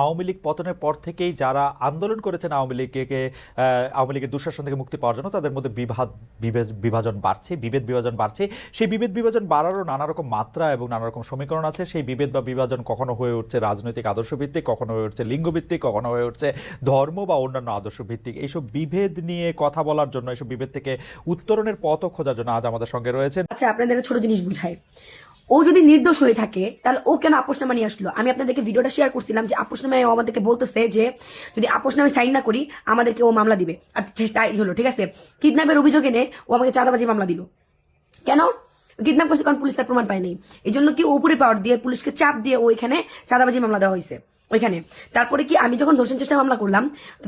আওয়ামী লীগ পতনের পর থেকেই যারা আন্দোলন করেছেন আওয়ামী লীগের দুঃশাসন থেকে মুক্তি পাওয়ার জন্য তাদের মধ্যে বিভাজন বাড়ছে, বিভেদ বিভাজন বাড়ছে। সেই বিভেদ বিভাজন বাড়ারও নানা রকম মাত্রা এবং নানা রকম সমীকরণ আছে। সেই বিভেদ বা বিভাজন কখনো হয়ে উঠছে রাজনৈতিক আদর্শ ভিত্তিক, কখনো হয়ে উঠছে লিঙ্গভিত্তিক, কখনো হয়ে উঠছে ধর্ম বা অন্যান্য আদর্শ ভিত্তিক। এইসব বিভেদ নিয়ে কথা বলার জন্য, এইসব বিভেদ থেকে উত্তরণের পথ খোঁজার জন্য আজ আমাদের সঙ্গে রয়েছেন। আচ্ছা, আপনাদের ছোট জিনিস বুঝাই। ও যদি নির্দোষ হয়ে থাকে তাহলে ও কেন আপোষনামা নিয়ে আসলো? আমি আপনাদেরকে ভিডিওটা শেয়ার করছিলাম যে আপোষনামায় ও আমাদেরকে বলতেছে যে যদি আপোষনামায় সাইন না করি আমাদেরকে ও মামলা দিবে। আর তাই হলো, ঠিক আছে। কিডন্যাপের অভিযোগ এনে ও আমাকে চাঁদাবাজি মামলা দিল। কেন? কিডন্যাপ করছে কারণ পুলিশ তার প্রমাণ পায়নি। এই জন্য কি উপরে পাওয়ার দিয়ে পুলিশকে চাপ দিয়ে ও এখানে চাঁদাবাজি মামলা দেওয়া হয়েছে ওইখানে। তারপরে কি আমি যখন ধর্ষণ চেষ্টা মামলা করলাম, তো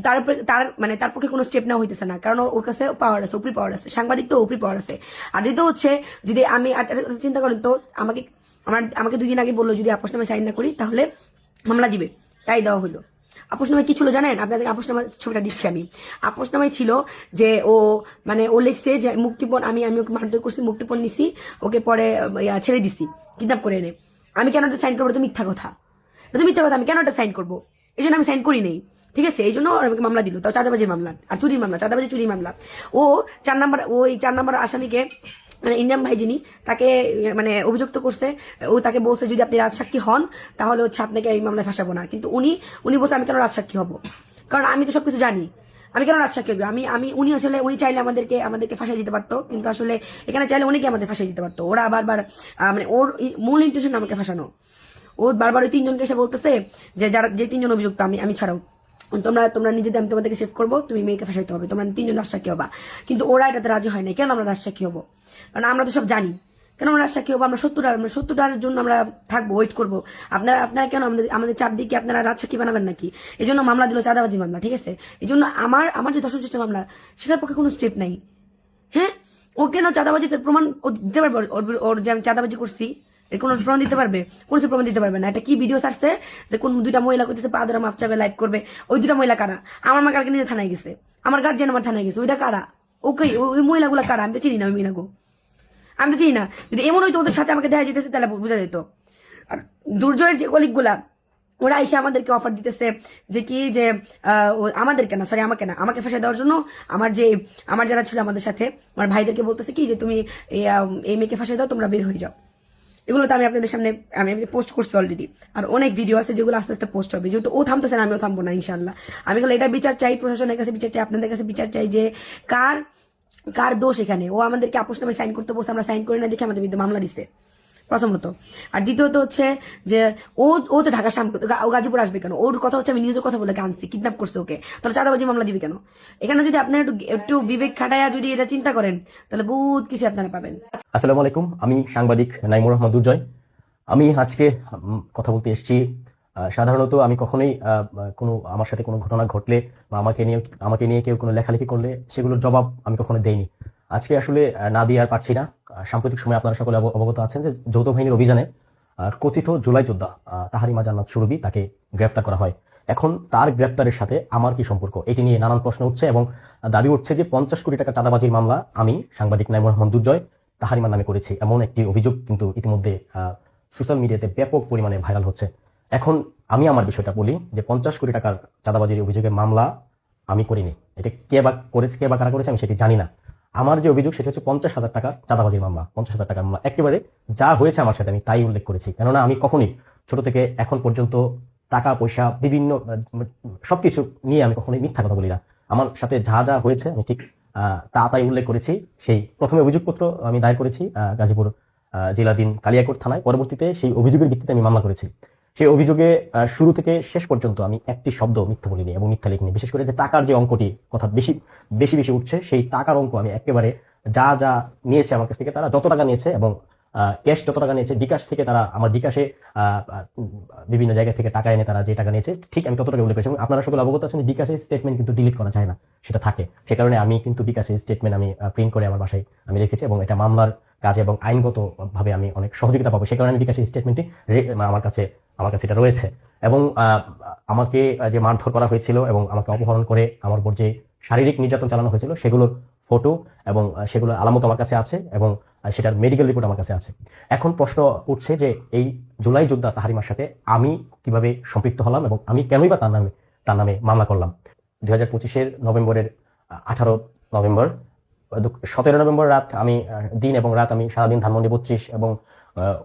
তার পক্ষে কোনো স্টেপ নেওয়া হইতেছে না, কারণ ওর কাছে পাওয়ার আছে, উপরি পাওয়ার আছে, সাংবাদিক তো উপরি পাওয়ার আছে। আর দ্বিতীয় হচ্ছে, যদি আমি চিন্তা করেন তো আমাকে 2 দিন আগে বললো যদি আপোষনামায় সাইন না করি তাহলে মামলা দিবে, তাই দেওয়া হলো। আপোষনামায় কি ছিল জানেন? আপনাদের আপোষনামার ছবিটা দিচ্ছি আমি। আপোষনামায় ছিল যে ও লিখছে যে মুক্তিপণ আমি ওকে মারধর করছি, মুক্তিপণ নিছি, ওকে পরে ছেড়ে দিছি কিডন্যাপ করে এনে। আমি কেন সাইন করবো? তো মিথ্যা কথা, মিথ্যা কথা। আমি কেন এটা সাইন করবো? এই জন্য আমি সাইন করি নেই, ঠিক আছে। এই জন্য আমাকে মামলা দিল, তাও চাঁদাবাজির মামলা আর চুরির মামলা, চাঁদাবাজি চুরির মামলা। ও 4 নম্বর আসামিকে ইন্ডিয়ান ভাই যিনি তাকে অভিযুক্ত করছে, ও তাকে বলছে যদি আপনি রাজসাক্ষী হন তাহলে হচ্ছে আপনাকে এই মামলায় ফাঁসাবো না। কিন্তু উনি বলছে আমি কেন রাজসাক্ষী হব? কারণ আমি তো সবকিছু জানি, আমি কেন রাজসাক্ষী হবো? উনি চাইলে আমাদেরকে ফাঁসাই দিতে পারতো, কিন্তু আসলে এখানে চাইলে উনিকে আমাদের ফাঁসাই দিতে পারতো। ওরা বারবার ওর মূল ইন্টেনশন আমাকে ফাঁসানো। ও বারবার ওই 3 জনকে এসে বলতেছে যে যে 3 জন অভিযুক্ত আমি ছাড়াও, তোমরা নিজেদের, আমি তোমাদেরকে সেভ করবো, তুমি মেয়েকে ফাঁসাইতে হবে, তোমরা 3 জন রাজসাক্ষী হবা। কিন্তু ওরা এটাতে রাজি হয় না। কেন আমরা রাজসাক্ষী হবো? কারণ আমরা তো সব জানি। কেন আমরা রাজসাক্ষী হবো? আমরা 70টার জন্য আমরা থাকবো, ওয়েট করবো। আপনারা কেন আমাদের চাপ দিয়ে কি আপনারা রাজসাক্ষী বানাবেন নাকি? এই জন্য মামলা দিল, চাঁদাবাজি মামলা, ঠিক আছে। এই জন্য আমার যে ধর্ষণ চেষ্টা মামলা, সেটার পক্ষে কোনো স্টেপ নাই। হ্যাঁ, ও কেন চাঁদাবাজিতে প্রমাণ দিতে পারবে? ওর যে আমি চাঁদাবাজি করছি এর কোনো প্রমাণ দিতে পারবে? কোন প্রমাণ দিতে পারবে না। এটা কি ভিডিও ছাড়ছে যে কোন 2টা মহিলা করতেছে পা ধরে মাপ চাবে, লাইভ করবে? ওই 2টা মহিলা কারা? আমার মা কালকে নিজে থানায় গেছে, আমার গার্জিয়ান আমার থানায় গেছে, ওইটা কারা? ওকে, ওই মহিলাগুলা কারা? আমি তো চিনি না ওই মহিলাগো, আমি তো চিনি না। যদি এমন হইতো ওদের সাথে আমাকে দেখা যেতেছে তাহলে বোঝা যেত। আর দুর্জয়ের যে কলিগগুলা, ওরা এসে আমাদেরকে অফার দিতেছে যে কি যে আমাদেরকে না, সরি আমাকে না, আমাকে ফাঁসাই দেওয়ার জন্য আমার যারা ছিল আমাদের সাথে, আমার ভাইদেরকে বলতেছে কি যে তুমি এই মেয়েকে ফাঁসাই দাও, তোমরা বের হয়ে যাও। এগুলো তো আমি আপনাদের সামনে আমি পোস্ট করছি অলরেডি। আর অনেক ভিডিও আছে যেগুলো আস্তে আস্তে পোস্ট হবে, যেহেতু ও থামতেছে না, আমিও থামবো না ইনশাল্লাহ। আমি বলে এটা বিচার চাই, প্রশাসনের কাছে বিচার চাই, আপনাদের কাছে বিচার চাই যে কার দোষ এখানে। ও আমাদেরকে আপোষনামায় সাইন করতে বলছে, আমরা সাইন করি না দেখে আমাদের বিরুদ্ধে মামলা দিছে, প্রথমত। আর দ্বিতীয়ত হচ্ছে যে ও তো ঢাকা গাজীপুর আসবে কেন? ওর কথা হচ্ছে আমি নিউজের কথা বলে আনছি, কিডন্যাপ করছে ওকে, তাহলে চাঁদাবাজি মামলা দিবে কেন? এখানে যদি আপনারা একটু বিবেক খাটাইয়া যদি এটা চিন্তা করেন তাহলে বহুত কিছু আপনারা পাবেন। আসসালামু আলাইকুম, আমি সাংবাদিক নাইমুর রহমান দুর্জয়। আমি আজকে কথা বলতে এসেছি। সাধারণত আমি কখনোই আমার সাথে কোনো ঘটনা ঘটলে বা আমাকে নিয়ে কেউ কোনো লেখালেখি করলে সেগুলোর জবাব আমি কখনো দেইনি। আজকে আসলে না দিয়ে আর পারছি না। সাম্প্রতিক সময় আপনারা সকলে অবগত আছেন যে যৌথ বাহিনীর অভিযানে কথিত জুলাই যোদ্ধা তাহারিমা জান্নাত সুরভি তাকে গ্রেফতার করা হয়। এখন তার গ্রেফতারের সাথে আমার কি সম্পর্ক, এটি নিয়ে নানান প্রশ্ন উঠছে এবং দাবি উঠছে যে 50 কোটি টাকা চাঁদাবাজির মামলা আমি সাংবাদিক নাইমুর রহমান দুর্জয় তাহারিমার নামে করেছি, এমন একটি অভিযোগ কিন্তু ইতিমধ্যে সোশ্যাল মিডিয়াতে ব্যাপক পরিমাণে ভাইরাল হচ্ছে। এখন আমি আমার বিষয়টা বলি যে 50 কোটি টাকার চাঁদাবাজির অভিযোগের মামলা আমি করিনি। এটা কে বা কারা করেছে আমি সেটি জানি না। আমার যে অভিযোগ সেটা হচ্ছে 50,000 টাকা চাঁদাবাজির মামলা, 50,000 টাকার মামলা। একেবারে যা হয়েছে আমার সাথে আমি তাই উল্লেখ করেছি, কেননা আমি কখনই ছোট থেকে এখন পর্যন্ত টাকা পয়সা বিভিন্ন সবকিছু নিয়ে আমি কখনোই মিথ্যা কথা বলি না। আমার সাথে যা যা হয়েছে আমি ঠিক তাই উল্লেখ করেছি। সেই প্রথমে অভিযোগপত্র আমি দায়ের করেছি গাজীপুর জেলাধীন কালিয়াকোট থানায়। পরবর্তীতে সেই অভিযোগের ভিত্তিতে আমি মামলা করেছি। সেই অভিযোগে শুরু থেকে শেষ পর্যন্ত আমি একটি শব্দ মিথ্যা বলিনি এবং মিথ্যা লিখিনি। বিশেষ করে যে টাকার যে অঙ্কটি কথা বেশি বেশি উঠছে, সেই টাকার অঙ্ক আমি একেবারে যা নিয়েছে আমার কাছ থেকে, তারা যত টাকা নিয়েছে এবং ক্যাশ যত টাকা নিয়েছে, বিকাশ থেকে তারা আমার বিকাশে বিভিন্ন জায়গা থেকে টাকা এনে তারা যে টাকা নিয়েছে ঠিক আমি তত টাকা উল্লেখ করেছি। আপনারা সকলে অবগত আছেন যে বিকাশের স্টেটমেন্ট কিন্তু ডিলিট করা যায় না, সেটা থাকে। সে কারণে আমি কিন্তু বিকাশের স্টেটমেন্ট আমি প্রিন্ট করে আমার বাসায় আমি রেখেছি এবং এটা মামলার কাজে এবং আইনগত ভাবে আমি অনেক সহযোগিতা পাবো। সে কারণে আমি বিকাশের স্টেটমেন্টটি আমার কাছে এটা রয়েছে। এবং আমাকে যে মারধর করা হয়েছিল এবং আমাকে অপহরণ করে আমার উপর যে শারীরিক নির্যাতন চালানো হয়েছিল সেগুলোর ফটো এবং সেগুলোর আলামত আমার কাছে আছে। এবং আর সেটার মেডিকেল রিপোর্ট আমার কাছে আছে। এখন প্রশ্ন উঠছে যে এই জুলাই যোদ্ধা তাহারিমার সাথে আমি কিভাবে সম্পৃক্ত হলাম এবং আমি কেনই বা তার নামে মামলা করলাম। 2025 নভেম্বরের 18 নভেম্বর 17 নভেম্বর রাত আমি দিন এবং রাত আমি সারাদিন ধানমন্ডি 32 এবং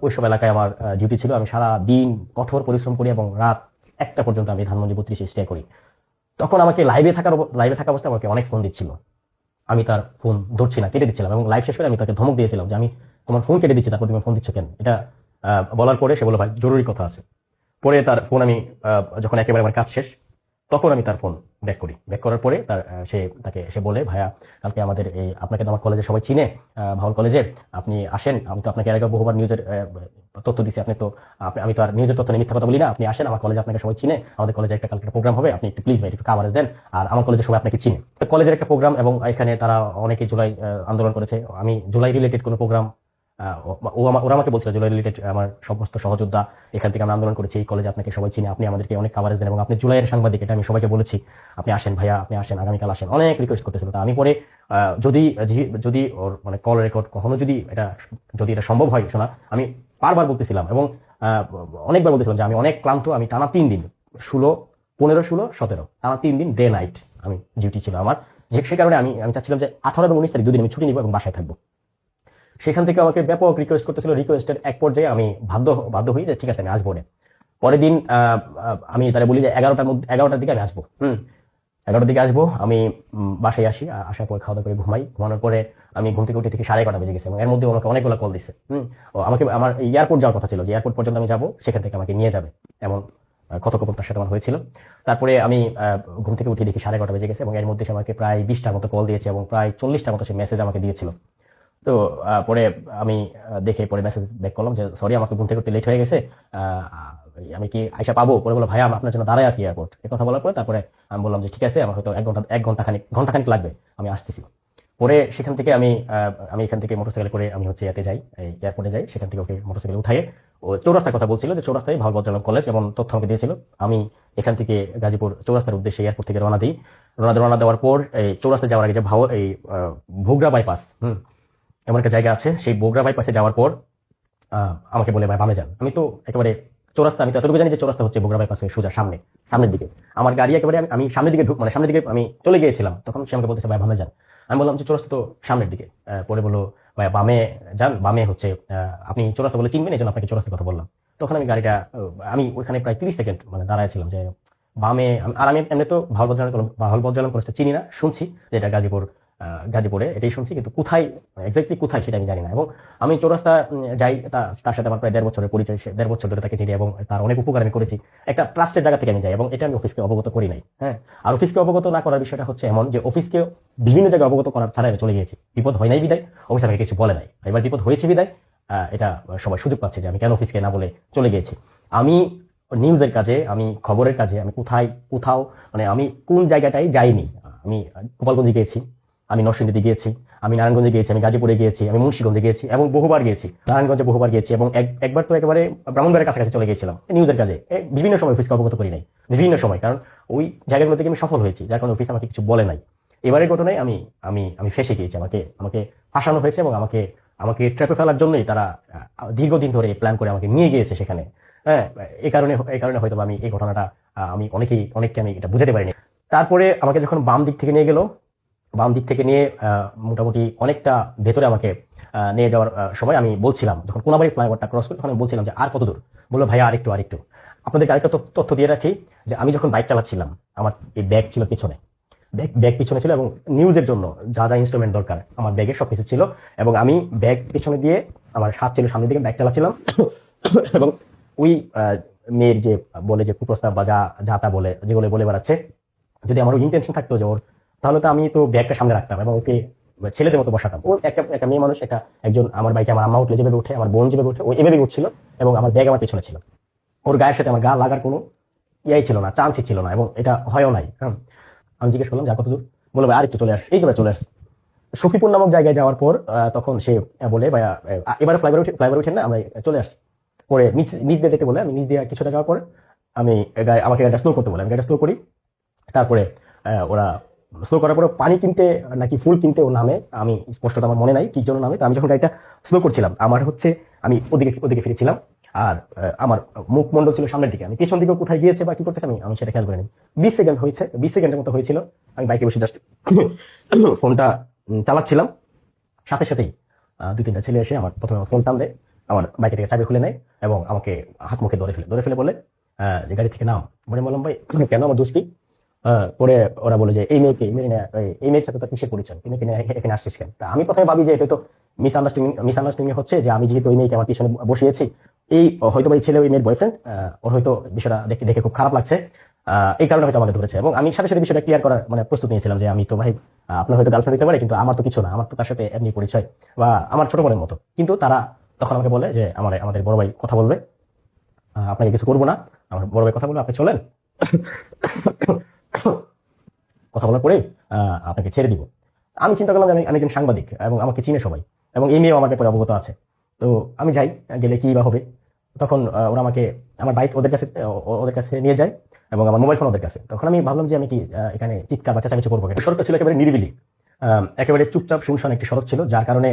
ওইসব এলাকায় আমার ডিউটি ছিল। আমি সারা দিন কঠোর পরিশ্রম করি এবং রাত 1টা পর্যন্ত আমি ধানমন্ডি 32 স্টে করি। তখন আমাকে লাইভে থাকা অবস্থায় আমাকে অনেক ফোন দিচ্ছিল। আমি তার ফোন ধরছি না, কেটে দিচ্ছিলাম এবং লাইভ শেষ করে আমি তাকে ধমক দিয়েছিলাম যে আমি তোমার ফোন কেটে দিচ্ছি, তারপর তুমি ফোন দিচ্ছ কেন। এটা বলার পরে সে বলল ভাই জরুরি কথা আছে। পরে তার ফোন আমি যখন একেবারে আমার কাজ শেষ তখন আমি তার ফোন ব্যাক করি। ব্যাক করার পরে সে বলে ভাইয়া কালকে আমাদের এই আপনাকে তো আমার কলেজে সবাই চিনে, ভাওয়াল কলেজে আপনি আসেন, আমি তো আপনাকে এর আগে বহুবার নিউজের তথ্য দিচ্ছি, আমি তো আর নিউজের তথ্য নিয়ে মিথ্যা কথা বলি না, আপনি আসেন আমার কলেজে, আপনাকে সবাই চিনে, আমাদের কলেজে একটা কালকে প্রোগ্রাম হবে, আপনি একটু প্লিজ ভাই একটু কাভারেজ দেন, আর আমার কলেজে সবাই আপনাকে চিনে। কলেজের একটা প্রোগ্রাম এবং এখানে তারা অনেকে জুলাই আন্দোলন করেছে, আমি জুলাই রিলেটেড কোনো প্রোগ্রাম ওরা আমাকে বলছিল জুলাই রিলেটেড আমার সমস্ত সহযোদ্ধা এখান থেকে আমরা আন্দোলন করেছি, এই কলেজে আপনাকে সবাই চিনে, আপনি আমাদেরকে অনেক কাভারেজ দেন এবং আপনি জুলাইয়ের সাংবাদিক, এটা আমি সবাইকে বলেছি, আপনি আসেন ভাইয়া, আপনি আসেন, আগামীকাল আসেন, অনেক রিকোয়েস্ট করতেছিল। তা আমি পরে যদি ওর মানে কল রেকর্ড কখনো যদি এটা সম্ভব হয় শোনা, আমি বারবার বলতেছিলাম এবং অনেকবার বলতেছিলাম যে আমি অনেক ক্লান্ত, আমি টানা 3 দিন 16, 15, 16, 17 টানা 3 দিন ডে নাইট আমি ডিউটি ছিল আমার, সে কারণে আমি চাচ্ছিলাম যে 18 এবং 19 তারিখ 2 দিন আমি ছুটি নিব এবং বাসায় থাকবো। সেখান থেকে আমাকে ব্যাপক রিকোয়েস্ট করতেছিল, রিকোয়েস্টের এক পর্যায়ে আমি বাধ্য হই যে ঠিক আছে আমি আসবো না। পরের দিন আমি তারা বলি যে 11টার দিকে আমি আসবো। 11টার দিকে আসবো। আমি বাসায় আসি, আসার পর খাওয়া দাওয়া করে ঘুমানোর পরে আমি ঘুম থেকে উঠে থেকে 11:30 বেজে গেছে এবং এর মধ্যে আমাকে অনেকগুলো কল দিচ্ছে। আমাকে আমার এয়ারপোর্ট যাওয়ার কথা ছিল, যে এয়ারপোর্ট পর্যন্ত আমি যাবো, সেখান থেকে আমাকে নিয়ে যাবে এমন কথোপকথন তার সাথে আমার হয়েছিল। তারপরে আমি ঘুম থেকে উঠে দেখি 11:30 বেজে গেছে এবং এর মধ্যে সে আমাকে প্রায় 20টার মতো কল দিয়েছে এবং প্রায় 40টার মতো সে মেসেজ আমাকে দিয়েছিল। তো পরে আমি দেখে পরে মেসেজ ব্যাক করলাম যে সরি আমাকে ঘুম থেকে উঠতে লেট হয়ে গেছে, আমি কি আইসা পাবো? পরে বললো ভাইয়া আপনার জন্য দাঁড়ায় আছি এয়ারপোর্ট। এই কথা বলার পরে তারপরে আমি বললাম যে ঠিক আছে আমার হয়তো এক ঘন্টাখানিক লাগবে, আমি আসতেছি। পরে সেখান থেকে আমি এখান থেকে মোটরসাইকেল করে আমি হচ্ছে যাই, এয়ারপোর্টে যাই, সেখান থেকে ওকে মোটরসাইকেল উঠাই ও চৌরাস্তার কথা বলছিল যে চৌরাস্তায় ভাওয়াল বজ্রালম কলেজ এবং তথ্য আমাকে দিয়েছিল। আমি এখান থেকে গাজীপুর চৌরাস্তার উদ্দেশ্যে এয়ারপোর্ট থেকে রওনা দিই। রওনা দেওয়ার পর এই চৌরাস্তায় যাওয়ার আগে যে ভোগড়া বাইপাস এমন একটা জায়গা আছে, সেই বগুড়া বাইপাসে যাওয়ার পর আমাকে বলে ভাই বামে যান। আমি তো একেবারে চৌরাস্তা, আমি তো এতটুকু জানি যে চৌরাস্তা হচ্ছে বগুড়া বাইপাসের সোজা সামনের দিকে। আমার গাড়ি একেবারে আমি সামনের দিকে সামনের দিকে আমি চলে গিয়েছিলাম, তখন সে আমাকে বলতেছে ভাই বামে যান। আমি বললাম যে চৌরাস্তা তো সামনের দিকে। পরে বললো ভাই বামে যান, বামে হচ্ছে আপনি চৌরাস্তা বলে চিনবেন, এই জন্য আপনাকে চৌরাস্তার কথা বললাম। তখন আমি আমি ওইখানে প্রায় 30 সেকেন্ড দাঁড়াইছিলাম যে বামে। আর আমি এমনি তো ভাওয়াল বজ্রালম কলেজটা চিনি না, শুনছি যে এটা গাজীপুরে, এটাই শুনছি, কিন্তু এক্স্যাক্টলি কোথায় সেটা আমি জানি না। এবং আমি চৌরাস্তা যাই, তার সাথে আমার প্রায় 1.5 বছরের পরিচয়, 1.5 বছর ধরে তাকে চিনি এবং তার অনেক উপকার আমি করেছি। একটা ট্রাস্টের জায়গা থেকে আমি যাই এবং এটা আমি অফিসকে অবগত করি নাই। হ্যাঁ, আর অফিসকে অবগত না করার বিষয়টা হচ্ছে এমন যে অফিসকে বিভিন্ন জায়গায় অবগত করার ছাড়া আমি চলে গিয়েছি। বিপদ হয় নাই বিদায় অফিস আমাকে কিছু বলে নাই, এবার বিপদ হয়েছে বিদায় এটা সবাই সুযোগ পাচ্ছে যে আমি কেন অফিসকে না বলে চলে গিয়েছি। আমি নিউজের কাজে, আমি খবরের কাজে, আমি কোথাও আমি কোন জায়গাটাই যাইনি। আমি গোপালগঞ্জে গিয়েছি, আমি নরসিংদীতে গিয়েছি, আমি নারায়ণগঞ্জে গিয়েছি, আমি গাজীপুরে গিয়েছি, আমি মুন্সিগঞ্জে গিয়েছি এবং বহুবার গিয়েছি, নারায়ণগঞ্জে বহুবার গিয়েছি এবং একবার তো একেবারে ব্রাহ্মণবাড়ির কাছাকাছি চলে গিয়েছিলাম নিউজের কাজে। বিভিন্ন সময় অফিসকে অবগত করি নাই, বিভিন্ন সময়, কারণ ওই জায়গাগুলো থেকে আমি সফল হয়েছি, যার কারণে অফিস আমাকে কিছু বলে নাই। এবারের ঘটনায় আমি ফেসে গিয়েছি, আমাকে ফাঁসানো হয়েছে এবং আমাকে ট্র্যাপে ফেলার জন্যই তারা দীর্ঘদিন ধরে প্ল্যান করে আমাকে নিয়ে গিয়েছে সেখানে। হ্যাঁ, এই কারণে হয়তো আমি এই ঘটনাটা অনেককে আমি এটা বুঝাতে পারিনি। তারপরে আমাকে যখন বাম দিক থেকে নিয়ে মোটামুটি অনেকটা ভেতরে আমাকে নিয়ে যাওয়ার সময় আমি বলছিলাম, যখন কোনাবাড়ি ফ্লাইওভারটা ক্রস করি তখন আমি বলছিলাম যে আর কত দূর? বললো ভাইয়া আরেকটু। আপনাদেরকে আরেকটা তথ্য দিয়ে রাখি যে আমি যখন বাইক চালাচ্ছিলাম আমার এই ব্যাগ ছিল পিছনে, ব্যাগ পিছনে ছিল এবং নিউজের জন্য যা ইনস্ট্রুমেন্ট দরকার আমার ব্যাগে সবকিছু ছিল এবং আমি ব্যাগ পিছনে দিয়ে আমার হাত ছিল সামনের দিকে, ব্যাগ চালাচ্ছিলাম এবং ওই মেয়ের যে বলে যে কুপ্রস্তাব বা যা তা বলে যেগুলো বলে বেড়াচ্ছে, যদি আমার ইন্টেনশন থাকতো যে ওর, তাহলে তো আমি তো ব্যাগটা সামনে রাখতাম এবং ওকে ছেলেদের মতো বসাতাম। ও একটা মেয়ে মানুষ, একজন আমার বাইকে আমার আম্মা উঠলে যেভাবে উঠে, আমার বোন যেভাবে উঠে, ও এভাবে উঠছিল এবং আমার ব্যাগ আমার পেছনে ছিল। ওর গায়ের সাথে আমার গা লাগার কোনো ছিল না, চান্সই ছিল না এবং এটা হয়ও নাই। হ্যাঁ, আমি জিজ্ঞেস করলাম যা কত দূর? বললো ভাই আরেকটু চলে আসছে, এইভাবে চলে আসছে। শফিপুর নামক জায়গায় যাওয়ার পর তখন সে বলে ভাইয়া এবারে ফ্লাইওভার উঠেন না, আমরা চলে আসছি। পরে নিচ দিয়ে যেতে বলে আমি নিচ দিয়ে কিছুটা যাওয়ার পরে আমাকে গাড়িটা স্লো করতে বলে, আমি গাড়িটা স্লো করি। তারপরে ওরা স্লো করার পরে পানি কিনতে নাকি ফুল কিনতে ও নামে, আমি স্পষ্টত আমার মনে নাই কি জন্য নামে। তো আমি যখন গাড়িটা স্লো করছিলাম, আমার হচ্ছে আমি ওদিকে ফিরেছিলাম, আর আমার মুখমণ্ডল ছিল সামনের দিকে, আমি পেছন দিকে কোথায় গিয়েছে বা কি করতেছে আমি সেটা খেয়াল করিনি। 20 সেকেন্ড হয়েছে, 20 সেকেন্ডের মতো হয়েছিল, আমি বাইকে বসে জাস্ট ফোনটা চালাচ্ছিলাম। সাথে সাথেই 2-3টা ছেলে এসে আমার প্রথমে ফোন টান দেয়, আমার বাইকে থেকে চাবি খুলে নেয় এবং আমাকে হাত মুখে ধরে ফেলে বলে যে গাড়ি থেকে নাম। মনে বললাম ভাই কেন, আমার দোষ কি? পরে ওরা বলে যে এই মেয়ের সাথে তো কিসে পরিচয়, তুমি এখানে আসছিস কেন? তা আমি প্রথমে ভাবি যে এটা তো মিসআন্ডারস্ট্যান্ডিং হচ্ছে, যে আমি যেহেতু ওই মেয়েকে আমার পিছনে বসিয়েছি, এই হয়তো এই ছেলে ওই মেয়ের বয়ফ্রেন্ড, ওর হয়তো বিষয়টা দেখে খুব খারাপ লাগছে, এই কারণে হয়তো আমাকে ধরেছে। এবং আমি সাথে সাথে বিষয়টা ক্লিয়ার করার মানে প্রস্তুত নিয়েছিলাম যে আমি তো ভাই আপনার হয়তো গার্লফ্রেন্ড হতে পারে, কিন্তু আমার তো কিছু না, আমার তো তার সাথে এমনি পরিচয় বা আমার ছোট বোনের মতো। কিন্তু তারা তখন আমাকে বলে যে আমাদের বড় ভাই কথা বলবে, আপনাকে কিছু করবো না, আমার বড় ভাই কথা বলবে, আপনি চলেন, কথা বলার পরে আপনাকে ছেড়ে দিব। আমি চিন্তা করলাম যে আমি একজন সাংবাদিক এবং আমাকে চিনে সবাই, এবং এই মেয়েও আমার ব্যাপারে অবগত আছে, তো আমি যাই, গেলে কি বা হবে। তখন ওরা আমাকে আমার বাইক ওদের কাছে নিয়ে যায় এবং আমার মোবাইল ফোন ওদের কাছে। তখন আমি ভাবলাম যে আমি কি এখানে চিৎকার বা চেঁচামেচি করবো। সড়কটা ছিল একেবারে নিরিবিলি, একেবারে চুপচাপ শুনশান একটি সড়ক ছিল, যার কারণে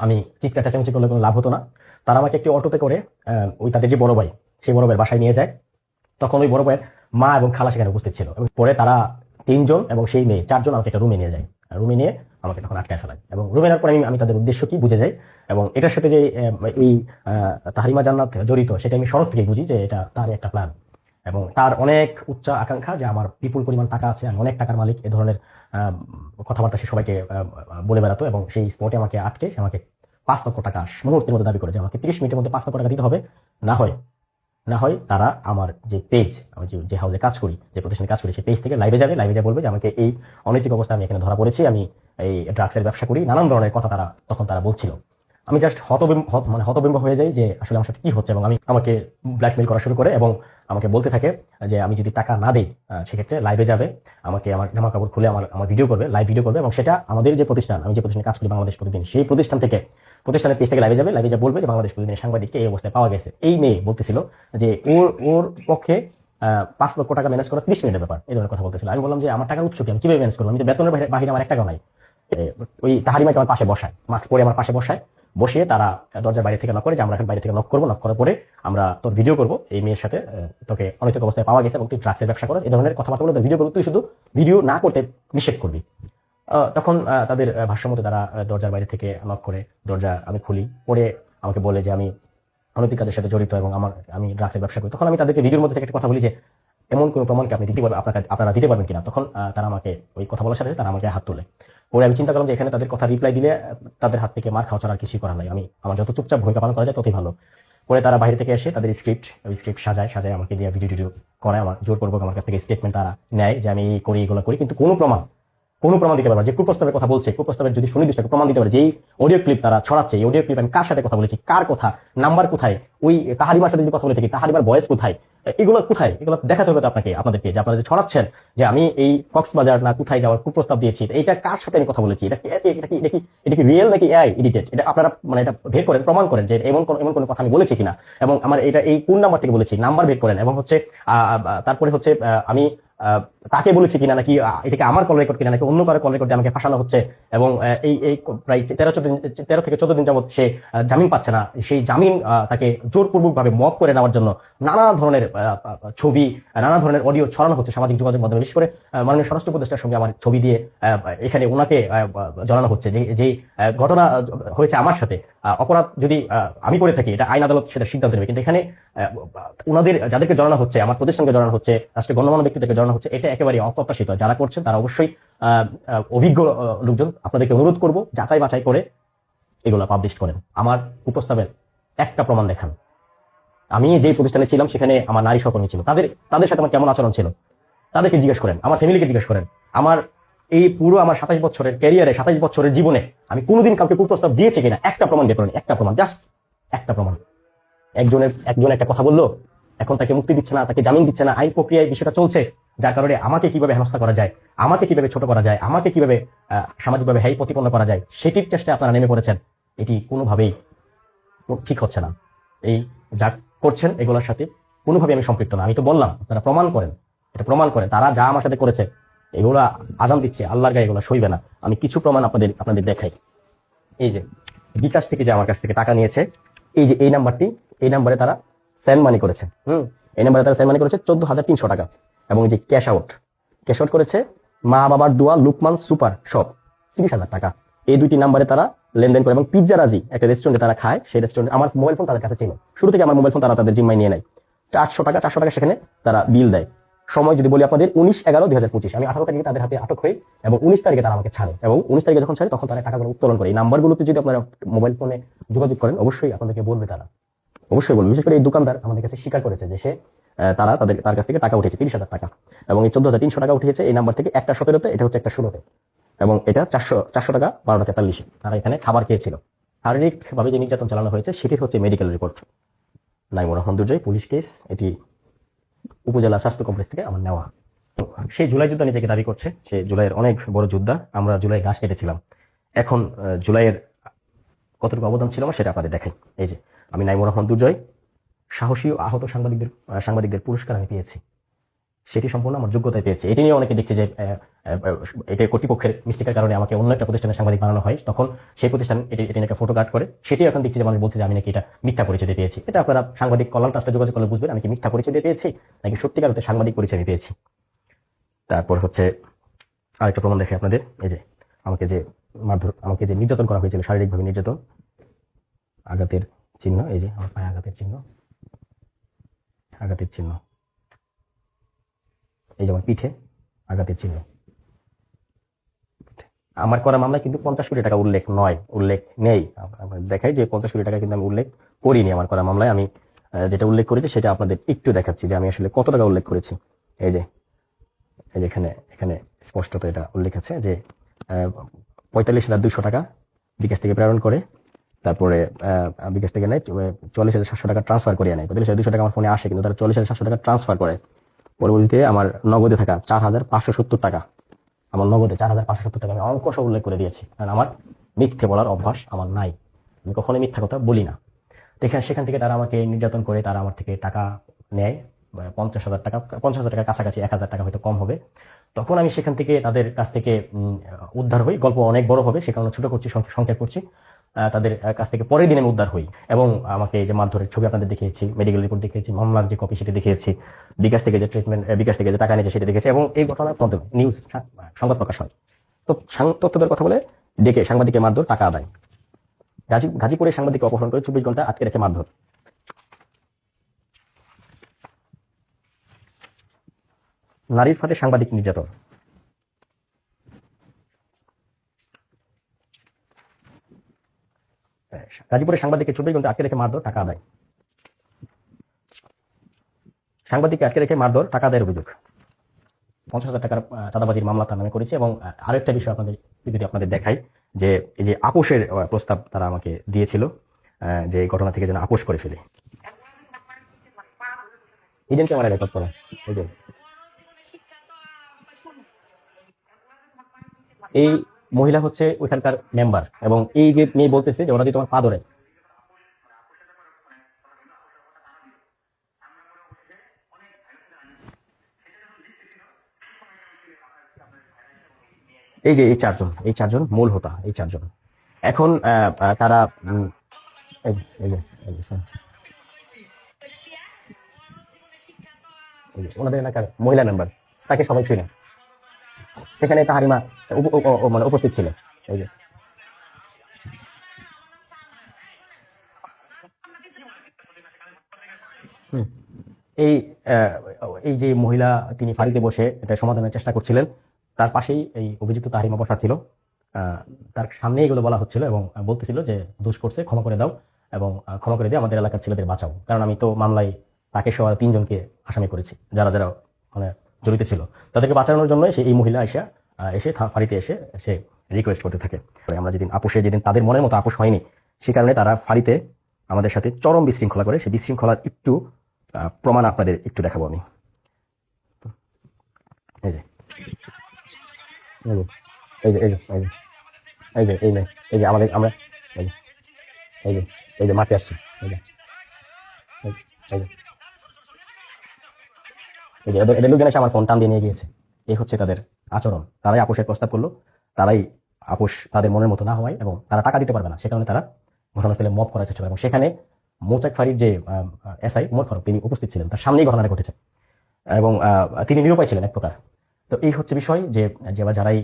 আমি চিৎকার চেঁচামেচি করলে কোনো লাভ হতো না। তারা আমাকে একটি অটোতে করে ওই তাদের যে বড় ভাই, সেই বড় ভাইয়ের বাসায় নিয়ে যায়। তখন ওই বড় ভাইয়ের মা এবং খালা সেখানে উপস্থিত ছিল, এবং পরে তারা 3জন এবং সেই মেয়ে 4জন আমাকে একটা রুমে নিয়ে যায়। রুমে নিয়ে আমাকে তখন আটকায় ফেলায়, এবং রুমে নেওয়ার পরে আমি তাদের উদ্দেশ্য কি বুঝে যাই, এবং এটার সাথে যে এই তাহরিমা জান্নাত জড়িত সেটা আমি শরৎ থেকে বুঝি যে এটা তার একটা প্ল্যান, এবং তার অনেক উচ্চ আকাঙ্ক্ষা যে আমার বিপুল পরিমাণ টাকা আছে, আমি অনেক টাকার মালিক, এ ধরনের কথাবার্তা সে সবাইকে বলে বেড়াতো। এবং সেই স্পটে আমাকে আটকে সে আমাকে 5 লক্ষ টাকা মুহূর্তের মধ্যে দাবি করে যে আমাকে 30 মিনিটের মধ্যে 5 লক্ষ টাকা দিতে হবে, না হয় তারা আমার যে পেজ, আমি যে হাউসে কাজ করি, যে প্রতিষ্ঠানে কাজ করি, সেই পেজ থেকে লাইভে যাবে, বলবে যে আমাকে এই অনৈতিক অবস্থায় আমি এখানে ধরা পড়েছি, আমি এই ড্রাগসের ব্যবসা করি, নানান ধরনের কথা তখন তারা বলছিল। আমি জাস্ট হতবিম্ব হয়ে যাই যে আসলে আমার সাথে কি হচ্ছে, এবং আমাকে ব্ল্যাকমেল করা শুরু করে, এবং আমাকে বলতে থাকে যে আমি যদি টাকা না দিই সেক্ষেত্রে লাইভে যাবে, আমাকে আমার জামা কাপড় খুলে আমার ভিডিও করবে, লাইভ ভিডিও করবে, এবং সেটা আমাদের যে প্রতিষ্ঠান, আমি যে প্রতিষ্ঠানে কাজ করি বাংলাদেশ প্রতিদিন, সেই প্রতিষ্ঠানের পেজ থেকে লাইভে যাবে, বলবে যে বাংলাদেশ প্রতিদিনের সাংবাদিককে এই অবস্থায় পাওয়া গেছে। এই মেয়ে বলতেছিল যে ওর পক্ষে 5 লক্ষ টাকা ম্যানেজ করা 30 মিনিটের ব্যাপার, এই ধরনের কথা বলতেছিল। আমি বললাম যে আমার টাকার উৎস কি, আমি কিভাবে ম্যানেজ করবো, আমি তো বেতনের বাইরে আমার 1 টাকাও নাই। ওই তাহারিমাকে আমার পাশে বসায়, মাস্ক পরে আমার পাশে বসিয়ে তারা দরজার বাইরে থেকে নক করে যে আমরা এখন বাইরে থেকে নক করবো, নক করার পরে আমরা তোর ভিডিও করবো, এই মেয়ের সাথে তোকে অনৈতিক অবস্থায় পাওয়া গেছে এবং তুই ড্রাগসের ব্যবসা করো, এই ধরনের কথাবার্তা বলে ভিডিও করবো, তুই শুধু ভিডিও না করতে নিষেধ করবি। তখন তাদের ভাষ্যমতে তারা দরজার বাইরে থেকে নক করে, দরজা আমি খুলি, পরে আমাকে বলে যে আমি অনৈতিক কাজের সাথে জড়িত এবং আমি ড্রাগসের ব্যবসা করি। তখন আমি তাদেরকে ভিডিওর মধ্যে থেকে একটা কথা বলি যে এমন কোনো প্রমাণকে আপনি দিতে পারবেন, আপনারা দিতে পারবেন কিনা। তখন তারা আমাকে ওই কথা বলার সাথে তারা আমাকে হাত তোলে। পরে আমি চিন্তা করলাম যে এখানে তাদের কথা রিপ্লাই দিলে তাদের হাত থেকে মার খাওয়া ছাড়া আর কিছুই করার নাই, আমার যত চুপচাপ ভূমিকা পালন করা যায় ততই ভালো। পরে তারা বাইরে থেকে এসে তাদের স্ক্রিপ্ট সাজায় আমাকে দিয়ে ভিডিও করায়, আমার জোরপূর্বক আমার কাছ থেকে স্টেটমেন্ট তারা নেয় যে আমি এগুলো করি, কিন্তু কোনো প্রমাণ দিতে পারবে না। যে কুপ্রস্তাবের কথা বলছে, কুপ্রস্তাবের যদি সুনির্দিষ্ট প্রমাণ দিতে পারে যে এই অডিও ক্লিপ তারা ছড়াচ্ছে, এই অডিও ক্লিপ আমি কার সাথে কথা বলেছি, কার কথা, নাম্বার কোথায়, ওই তাহারিমার সাথে যদি কথা বলে থাকি তাহারিমার ভয়েস কোথায়, এগুলো দেখাতে হবে তো আপনাদেরকে যে আপনারা যে ছড়াচ্ছেন যে আমি এই কক্সবাজার না কোথায় যাওয়ার কুপ্রস্তাব দিয়েছি, এটা কার সাথে আমি কথা বলেছি, এটা কি রিয়েল নাকি এআই এডিটেড, এটা আপনারা মানে এটা বের করেন, প্রমাণ করেন যে এমন কোনো কথা আমি বলেছি কিনা, এবং আমার এটা এই কোন নাম্বার থেকে বলেছি, নাম্বার বের করেন, এবং তারপরে আমি তাকে বলেছি কিনা, নাকি এটাকে আমার কল রেকর্ড কিনা, নাকি অন্য কারো কল রেকর্ড আমাকে ফাঁসানো হচ্ছে, এবং এই প্রায় 13 থেকে 14 দিন যাবত সে জামিন পাচ্ছে না, সেই জামিন তাকে জোরপূর্বক ভাবে মব করে নেওয়ার জন্য নানা ধরনের ছবি, নানা ধরনের অডিও ছড়ানো হচ্ছে সামাজিক যোগাযোগ মাধ্যমে। বিশেষ করে মাননীয় স্বরাষ্ট্র উপদেষ্টার সঙ্গে আমার ছবি দিয়ে এখানে ওনাকে জানানো হচ্ছে যে ঘটনা হয়েছে আমার সাথে, অপরাধ যদি আমি করে থাকি এটা আইন আদালত সেটা সিদ্ধান্ত নেবে, কিন্তু এখানে ওনাদের যাদেরকে জানানো হচ্ছে, আমার প্রতিষ্ঠানকে জানানো হচ্ছে, রাষ্ট্রের গণ্যমান্য ব্যক্তিদেরকে জানানো হচ্ছে, এটা একেবারে অপ্রত্যাশিত। যারা করছেন তারা অবশ্যই অভিজ্ঞ লোকজন, আপনাদেরকে অনুরোধ করবো যাচাই বাছাই করে এগুলো পাবলিশ করেন। আমার উপস্থাপের একটা প্রমাণ দেখান। আমি যেই প্রতিষ্ঠানে ছিলাম সেখানে আমার নারী সহকর্মী ছিল, তাদের সাথে আমার কেমন আচরণ ছিল তাদেরকে জিজ্ঞেস করেন, আমার ফ্যামিলিকে জিজ্ঞেস করেন। আমার এই পুরো আমার 27 বছরের ক্যারিয়ারে, 27 বছরের জীবনে আমি কোনোদিন কাউকে কুপ্রস্তাব দিয়েছি কিনা একটা প্রমাণ বের করেন, একটা প্রমাণ, জাস্ট একটা প্রমাণ। একজন একটা কথা বললো, এখন তাকে মুক্তি দিচ্ছে না, তাকে জামিন দিচ্ছে না, আইন প্রক্রিয়ায় বিষয়টা চলছে, যার কারণে আমাকে কিভাবে হেনস্থা করা যায়, আমাকে কিভাবে ছোট করা যায়, আমাকে কিভাবে সামাজিকভাবে হেয় প্রতিপন্ন করা যায়, সেটির চেষ্টায় আপনারা নেমে পড়েছেন। এটি কোনোভাবেই ঠিক হচ্ছে না। এই যা করছেন এগুলোর সাথে কোনোভাবে আমি সম্পৃক্ত না। আমি তো বললাম আপনারা প্রমাণ করেন, এটা প্রমাণ করেন। তারা যা আমার সাথে করেছে এগুলা আজান দিচ্ছে, আল্লাহর গায়ে এগুলো সইবে না। আমি কিছু প্রমাণ আপনাদের দেখাই। এই যে বিকাশ থেকে যে আমার কাছ থেকে টাকা নিয়েছে, এই যে এই নাম্বারটি, এই নাম্বারে তারা সেন্ড মানি করেছে। এই নাম্বারে তারা সেন্ড মানি করেছে 14,300 টাকা। এবং এই যে ক্যাশ আউট করেছে মা বাবার দোয়া লুকমান সুপার শপ 30,000 টাকা। এই দুইটি নাম্বারে তারা লেনদেন করে। এবং পিৎজা রাজি একটা রেস্টুরেন্টে তারা খায়, সেই রেস্টুরেন্টে আমার মোবাইল ফোন তাদের কাছে ছিল। শুরু থেকে আমার মোবাইল ফোন তারা তাদের জিম্মায় নিয়ে নেয়। 400 টাকা সেখানে তারা বিল দেয়। সময় যদি বলি আপনাদের 19/11/2025, আমি 18 তারিখে তাদের হাতে আটক হই এবং 19 তারিখে তারা আমাকে ছাড়ে। এবং 19 তারিখে যখন ছাড়ে তখন তারা টাকাগুলো উত্তোলন করে। এই নাম্বারগুলোতে যদি আপনারা মোবাইল ফোনে যোগাযোগ করেন অবশ্যই আপনাদেরকে বলবে, তারা অবশ্যই বলবে। বিশেষ করে এই দোকানদার আমাদের কাছে স্বীকার করেছে যে সে তার কাছ থেকে টাকা উঠেছে 30,000 টাকা। এবং এই 14,300 টাকা উঠেছে এই নাম্বার থেকে, একটা 17-তে, এটা হচ্ছে একটা 16-তে, এবং এটা 400 টাকা 12:43। তারা এখানে খাবার খেয়েছিল। শারীরিক ভাবে যে নির্যাতন চালানো হয়েছে সেটির হচ্ছে মেডিকেল রিপোর্ট। নাইমুর রহমান দুর্জয়, পুলিশ কেস, এটি উপজেলা স্বাস্থ্য কমপ্লেক্স থেকে আমার নেওয়া। সেই জুলাই যোদ্ধা নিজেকে দাবি করছে, সে জুলাইয়ের অনেক বড় যোদ্ধা। আমরা জুলাই ঘাস কেটেছিলাম। এখন জুলাইয়ের কতটুকু অবদান ছিল আমার সেটা আপনাদের দেখাই। এই যে আমি নাইমুর রহমান দুর্জয়, সাহসী ও আহত সাংবাদিকদের পুরস্কার আমি পেয়েছি। সেটি সম্পূর্ণ আমার যোগ্যতায় পেয়েছি। এটি নিয়ে অনেকে দেখছে যে এটা কর্তৃপক্ষের মিস্টেকের কারণে আমাকে অন্য একটা প্রতিষ্ঠানের সাংবাদিক বানানো হয়, তখন সেই প্রতিষ্ঠান এটি নাকি ফটো গার্ড করে। সেটি এখন দেখছি যে মানুষ বলছে যে আমি নাকি এটা মিথ্যা পরিচয় দিয়ে পেয়েছি। এটা আপনারা সাংবাদিক কল্যাণ ট্রাস্টে যোগাযোগ করলে বুঝবেন আমি কি মিথ্যা পরিচয় দিয়ে পেয়েছি নাকি সত্যিকার অর্থে সাংবাদিক পরিচয় আমি পেয়েছি। তারপর হচ্ছে আরেকটা প্রমাণ দেখে আপনাদের। এই যে আমাকে যে নির্যাতন করা হয়েছিল, শারীরিকভাবে নির্যাতন, আঘাতের চিহ্ন, এই যে আমার পায়ে আঘাতের চিহ্ন, এই যে আমার পিঠে আঘাতের চিহ্ন। আমার করা মামলায় কিন্তু 50 কোটি টাকা উল্লেখ নেই। দেখাই যে 50 কোটি টাকা কিন্তু আমি উল্লেখ করিনি আমার করা মামলায়। আমি যেটা উল্লেখ করেছি সেটা আপনাদের একটু দেখাচ্ছি যে আমি আসলে কত টাকা উল্লেখ করেছি। এই যে এখানে স্পষ্টত এটা উল্লেখ আছে যে 45,200 টাকা বিকাশ থেকে প্রেরণ করে, তারপরে বিকাশ থেকে নেয় 44,700 টাকা ট্রান্সফার করিয়ে নেয়। 45,200 টাকা আমার ফোনে আসে, কিন্তু তারা 44,700 টাকা ট্রান্সফার করে। পরবর্তীতে আমার নগদে থাকা 4,570 টাকা, আমার নগদে 4,570 টাকা আমি অঙ্ক সহ উল্লেখ করে দিয়েছি। কারণ আমার মিথ্যে বলার অভ্যাস আমার নাই, আমি কখনোই মিথ্যা কথা বলি না। সেখান থেকে তারা আমাকে নির্যাতন করে, তারা আমার থেকে টাকা নেয় 50,000 টাকা, 50,000 টাকার কাছাকাছি, 1,000 টাকা হয়তো কম হবে। তখন আমি সেখান থেকে তাদের কাছ থেকে উদ্ধার হই। গল্প অনেক বড় হবে, সে কারণে ছোট করছি, সংক্ষেপ করছি। তাদের কাছ থেকে পরের দিন আমি উদ্ধার হই এবং আমাকে যে মারধরের ছবি আপনাদের দেখিয়েছি, মেডিকেল রিপোর্ট দেখিয়েছি, মামলার যে কপি সেটা দেখিয়েছি, বিকাশ থেকে যে টাকা নিয়েছে সেটা দেখেছি, এবং এই ঘটনার মাধ্যমে নিউজ সংবাদ প্রকাশ হয়। তো তথ্যদের কথা বলে ডেকে সাংবাদিকের মারধর, টাকা আদায়। গাজীপুরে সাংবাদিককে অপহরণ করে 24 ঘন্টা আটকে রেখে মারধর। নারীর ফাঁদে সাংবাদিক নির্যাতন। গাজীপুরে সাংবাদিককে 24 ঘন্টা আটকে রেখে মারধর, টাকা আদায়। সাংবাদিককে আটকে রেখে মারধর, টাকা আদায়ের অভিযোগ। 50,000 টাকার চাঁদাবাজির মামলা তার নামে করেছে। এবং আরেকটা বিষয় আপনাদের দেখাই যে এই যে আপোষের প্রস্তাব তারা আমাকে দিয়েছিল, যে এই ঘটনা থেকে যেন আপোষ করে ফেলে। ইডেন ক্যামেরা রেকর্ড করা, এই মহিলা হচ্ছে ওইখানকার মেম্বার, এবং এই যে মেয়ে বলতেছে যে ওরা যদি তোমার পা ধরে, এই যে এই চারজন মূল হোতা, এই চারজন এখন তারা ওনাদের এলাকার মহিলা মেম্বার, তাকে সবাই ছিল। সেখানে তাহারিমা মানে উপস্থিত ছিল। এই যে এই যে মহিলা, তিনি ফাঁড়িতে বসে এটা সমাধানের চেষ্টা করছিলেন। তার পাশেই এই অভিযুক্ত তাহারিমা বসা ছিল। তার সামনে এগুলো বলা হচ্ছিল এবং বলতেছিল যে দোষ করছে, ক্ষমা করে দাও, এবং ক্ষমা করে দিয়ে আমাদের এলাকার ছেলেদের বাঁচাও। কারণ আমি তো মামলায় তাকে সহ 3 জনকে আসামি করেছি, যারা মানে জড়িত ছিল। তাদেরকে বাঁচানোর জন্য এই মহিলা এসে ফাঁড়িতে এসে রিকোয়েস্ট করতে থাকে। আমরা যেদিন তাদের মনের মতো আপোষ হয়নি, সে কারণে তারা ফাঁড়িতে আমাদের সাথে চরম বিশৃঙ্খলা করে। সেই বিশৃঙ্খলার একটু প্রমাণ আপনাদের একটু দেখাবো আমি। এই যে আমরা এই যে মাঠে আসছি, এদের লোকজন এসে আমার ফোন টান দিয়ে নিয়ে গিয়েছে। এই হচ্ছে তাদের আচরণ, তারাই আপোষের প্রস্তাব করলো, তারাই আপোষ তাদের মনের মতো না হওয়ায় এবং তারা টাকা দিতে পারবে না, সে কারণে তারা ঘটনাস্থলে মব করার চেষ্টা করে এবং সেখানে মৌচাক ফাঁড়ির যে এসআই উমর ফারুক তিনি উপস্থিত ছিলেন, তার সামনেই ঘটনাটা ঘটেছে এবং তিনি নিরুপায় ছিলেন এক প্রকার। তো এই হচ্ছে বিষয় যে যারাই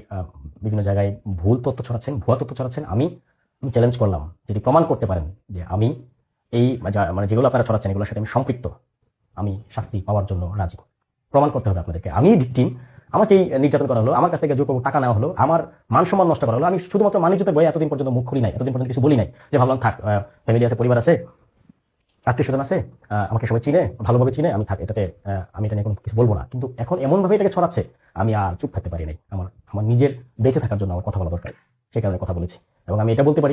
বিভিন্ন জায়গায় ভুল তথ্য ছড়াচ্ছেন, ভুয়া তথ্য ছড়াচ্ছেন, আমি চ্যালেঞ্জ করলাম যদি প্রমাণ করতে পারেন যে আমি এই মানে যেগুলো আপনারা ছড়াচ্ছেন এগুলোর সাথে আমি সম্পৃক্ত, আমি শাস্তি পাওয়ার জন্য রাজি। প্রমাণ করতে হবে আপনাদেরকে আমি ভিকটিম, আমাকেই নির্যাতন করা হলো, আমার কাছ থেকে জোর টাকা নেওয়া হলো, আমার মান সম্মান নষ্ট করা হলো। আমি শুধুমাত্র মানিজ্যতের বই এতদিন পর্যন্ত মুখ খুলি নাই, এতদিন পর্যন্ত কিছু বলি নাই, যে ভাবলাম থাক, ফ্যামিলি আছে, পরিবার আছে, আত্মীয় স্বজন আছে, আমাকে সবাই চিনে, ভালোভাবে চিনে, আমি থাক, এটাতে আমি এটা নিয়ে কোনো কিছু বলবো না। কিন্তু এখন এমন ভাবে এটাকে ছড়াচ্ছে, আমি আর চুপ থাকতে পারি নাই। আমার নিজের বেঁচে থাকার জন্য আমার কথা বলা দরকার, সেই কারণে কথা বলেছি। এবং আমি এটা বলতে পারি